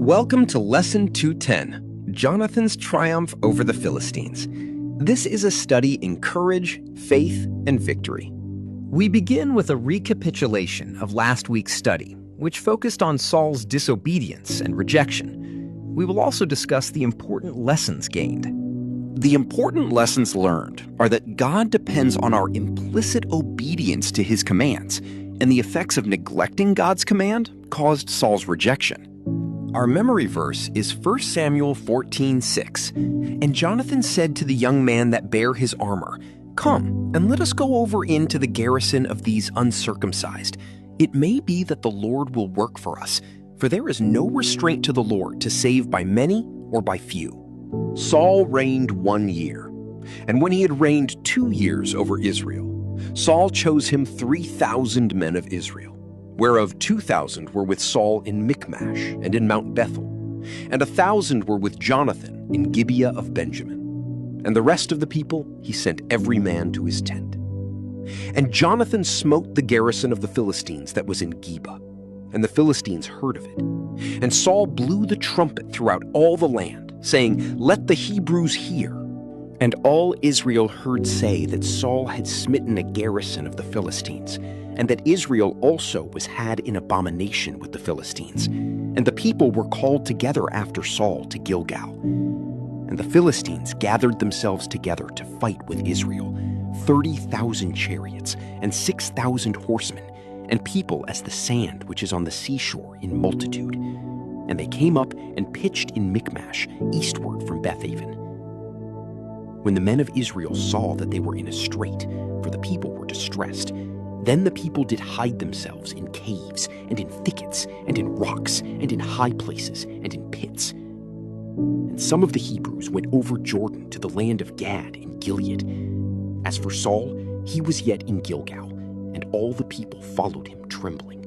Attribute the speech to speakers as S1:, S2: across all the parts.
S1: Welcome to Lesson 210, Jonathan's Triumph Over the Philistines. This is a study in courage, faith, and victory. We begin with a recapitulation of last week's study, which focused on Saul's disobedience and rejection. We will also discuss the important lessons gained.
S2: The important lessons learned are that God depends on our implicit obedience to his commands, and the effects of neglecting God's command caused Saul's rejection.
S1: Our memory verse is 1 Samuel 14:6. And Jonathan said to the young man that bare his armor, "Come, and let us go over into the garrison of these uncircumcised. It may be that the Lord will work for us, for there is no restraint to the Lord to save by many or by few."
S3: Saul reigned 1 year, and when he had reigned 2 years over Israel, Saul chose him 3,000 men of Israel, whereof 2,000 were with Saul in Michmash and in Mount Bethel, and 1,000 were with Jonathan in Gibeah of Benjamin. And the rest of the people he sent every man to his tent. And Jonathan smote the garrison of the Philistines that was in Geba, and the Philistines heard of it. And Saul blew the trumpet throughout all the land, saying, "Let the Hebrews hear." And all Israel heard say that Saul had smitten a garrison of the Philistines, and that Israel also was had in abomination with the Philistines. And the people were called together after Saul to Gilgal. And the Philistines gathered themselves together to fight with Israel, 30,000 chariots and 6,000 horsemen, and people as the sand which is on the seashore in multitude. And they came up and pitched in Michmash, eastward from Bethaven. When the men of Israel saw that they were in a strait, for the people were distressed, then the people did hide themselves in caves, and in thickets, and in rocks, and in high places, and in pits. And some of the Hebrews went over Jordan to the land of Gad in Gilead. As for Saul, he was yet in Gilgal, and all the people followed him trembling.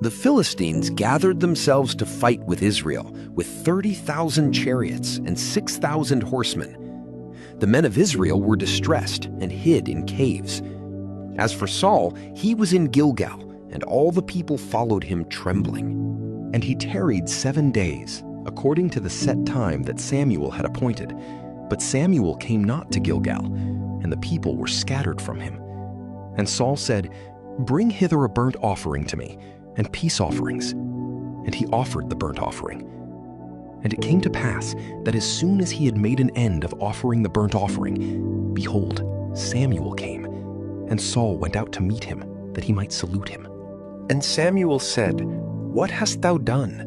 S1: The Philistines gathered themselves to fight with Israel, with 30,000 chariots and 6,000 horsemen. The men of Israel were distressed and hid in caves. As for Saul, he was in Gilgal, and all the people followed him trembling.
S4: And he tarried 7 days, according to the set time that Samuel had appointed. But Samuel came not to Gilgal, and the people were scattered from him. And Saul said, "Bring hither a burnt offering to me, and peace offerings." And he offered the burnt offering. And it came to pass that as soon as he had made an end of offering the burnt offering, behold, Samuel came, and Saul went out to meet him, that he might salute him.
S1: And Samuel said, "What hast thou done?"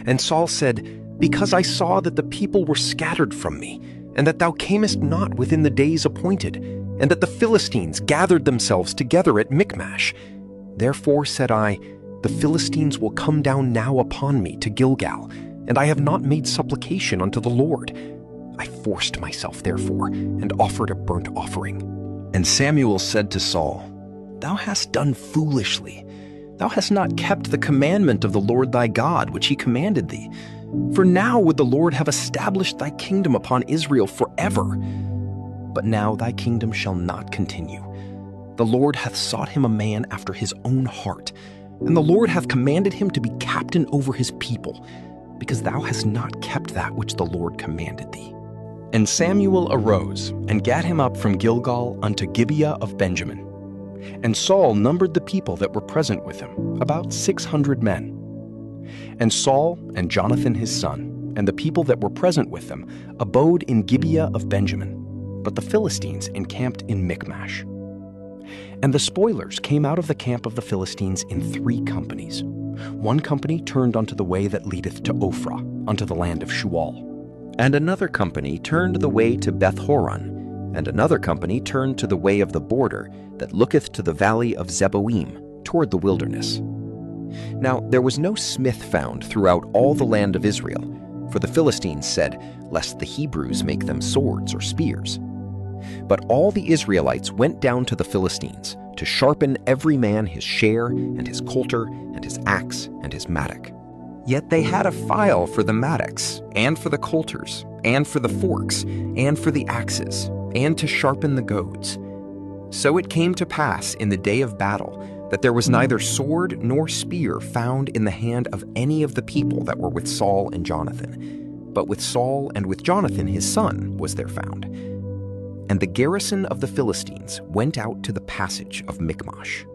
S1: And Saul said, "Because I saw that the people were scattered from me, and that thou camest not within the days appointed, and that the Philistines gathered themselves together at Michmash. Therefore said I, the Philistines will come down now upon me to Gilgal, and I have not made supplication unto the Lord. I forced myself therefore, and offered a burnt offering."
S4: And Samuel said to Saul, "Thou hast done foolishly. Thou hast not kept the commandment of the Lord thy God, which he commanded thee. For now would the Lord have established thy kingdom upon Israel forever. But now thy kingdom shall not continue. The Lord hath sought him a man after his own heart, and the Lord hath commanded him to be captain over his people, because thou hast not kept that which the Lord commanded thee."
S1: And Samuel arose, and gat him up from Gilgal unto Gibeah of Benjamin. And Saul numbered the people that were present with him, about 600 men. And Saul and Jonathan his son, and the people that were present with them, abode in Gibeah of Benjamin, but the Philistines encamped in Michmash. And the spoilers came out of the camp of the Philistines in 3 companies. One company turned unto the way that leadeth to Ophrah, unto the land of Shual. And another company turned the way to Beth-horon, and another company turned to the way of the border that looketh to the valley of Zeboim, toward the wilderness. Now there was no smith found throughout all the land of Israel, for the Philistines said, lest the Hebrews make them swords or spears. But all the Israelites went down to the Philistines, to sharpen every man his share, and his coulter, and his axe, and his mattock. Yet they had a file for the mattocks, and for the coulters, and for the forks, and for the axes, and to sharpen the goads. So it came to pass in the day of battle,
S4: that there was neither sword nor spear found in the hand of any of the people that were with Saul and Jonathan, but with Saul and with Jonathan his son was there found. And the garrison of the Philistines went out to the passage of Michmash.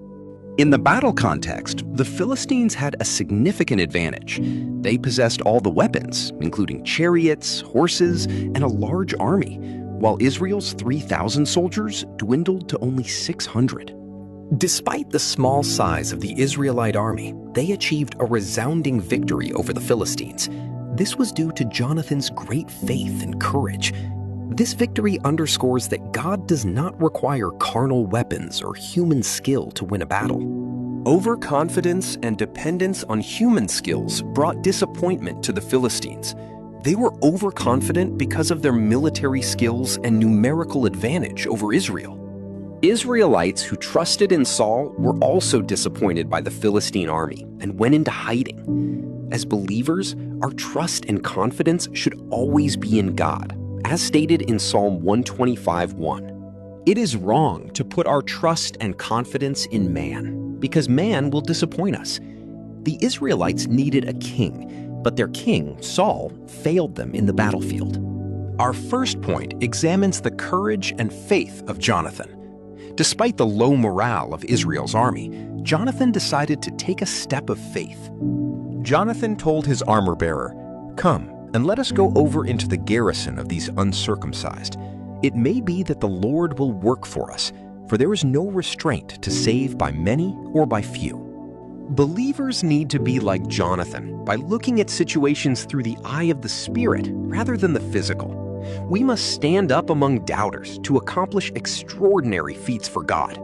S2: In the battle context, the Philistines had a significant advantage. They possessed all the weapons, including chariots, horses, and a large army, while Israel's 3,000 soldiers dwindled to only 600.
S1: Despite the small size of the Israelite army, they achieved a resounding victory over the Philistines. This was due to Jonathan's great faith and courage. This victory underscores that God does not require carnal weapons or human skill to win a battle. Overconfidence and dependence on human skills brought disappointment to the Philistines. They were overconfident because of their military skills and numerical advantage over Israel. Israelites who trusted in Saul were also disappointed by the Philistine army and went into hiding. As believers, our trust and confidence should always be in God, as stated in Psalm 125:1. It is wrong to put our trust and confidence in man, because man will disappoint us. The Israelites needed a king, but their king, Saul, failed them in the battlefield. Our first point examines the courage and faith of Jonathan. Despite the low morale of Israel's army, Jonathan decided to take a step of faith.
S4: Jonathan told his armor-bearer, "Come, and let us go over into the garrison of these uncircumcised. It may be that the Lord will work for us, for there is no restraint to save by many or by few." Believers need to be like Jonathan by looking at situations through the eye of the Spirit rather than the physical. We must stand up among doubters to accomplish extraordinary feats for God.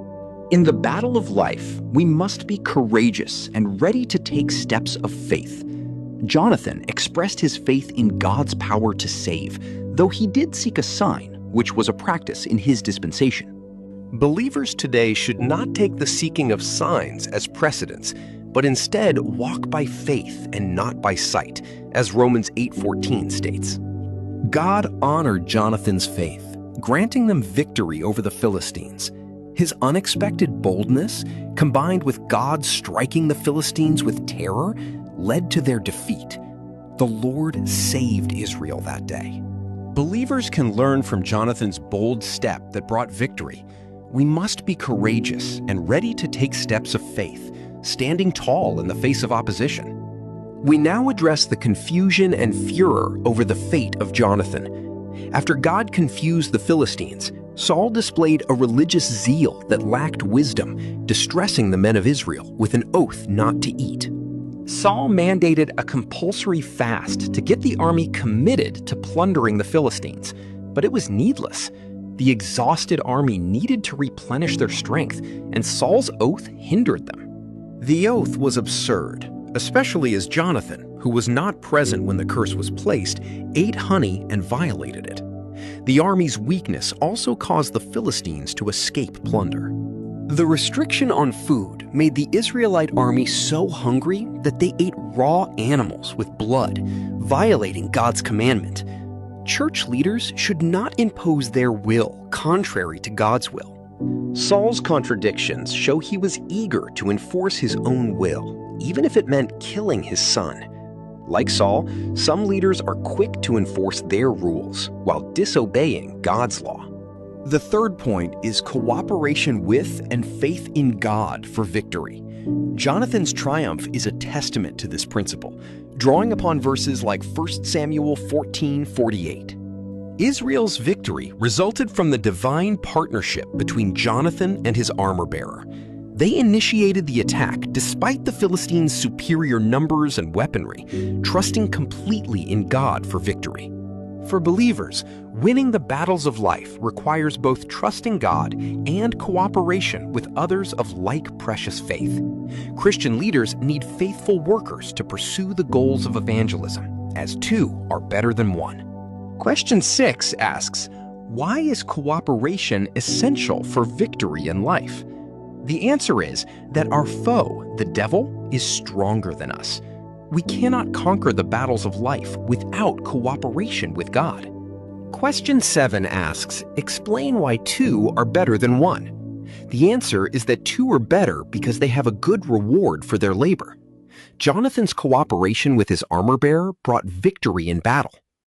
S4: In the battle of life, we must be courageous and ready to take steps of faith. Jonathan expressed his faith in God's power to save, though he did seek a sign, which was a practice in his dispensation.
S1: Believers today should not take the seeking of signs as precedence, but instead walk by faith and not by sight, as Romans 8:14 states. God honored Jonathan's faith, granting them victory over the Philistines. His unexpected boldness, combined with God striking the Philistines with terror, led to their defeat. The Lord saved Israel that day. Believers can learn from Jonathan's bold step that brought victory. We must be courageous and ready to take steps of faith, standing tall in the face of opposition. We now address the confusion and furor over the fate of Jonathan. After God confused the Philistines, Saul displayed a religious zeal that lacked wisdom, distressing the men of Israel with an oath not to eat. Saul mandated a compulsory fast to get the army committed to plundering the Philistines, but it was needless. The exhausted army needed to replenish their strength, and Saul's oath hindered them. The oath was absurd, especially as Jonathan, who was not present when the curse was placed, ate honey and violated it. The army's weakness also caused the Philistines to escape plunder. The restriction on food made the Israelite army so hungry that they ate raw animals with blood, violating God's commandment. Church leaders should not impose their will contrary to God's will. Saul's contradictions show he was eager to enforce his own will, even if it meant killing his son. Like Saul, some leaders are quick to enforce their rules while disobeying God's law. The third point is cooperation with and faith in God for victory. Jonathan's triumph is a testament to this principle, drawing upon verses like 1 Samuel 14:48. Israel's victory resulted from the divine partnership between Jonathan and his armor-bearer. They initiated the attack despite the Philistines' superior numbers and weaponry, trusting completely in God for victory. For believers, winning the battles of life requires both trusting God and cooperation with others of like precious faith. Christian leaders need faithful workers to pursue the goals of evangelism, as two are better than one. Question 6 asks, why is cooperation essential for victory in life? The answer is that our foe, the devil, is stronger than us. We cannot conquer the battles of life without cooperation with God. Question 7 asks, explain why two are better than one.
S2: The answer is that 2 are better because they have a good reward for their labor. Jonathan's cooperation with his armor-bearer brought victory in battle.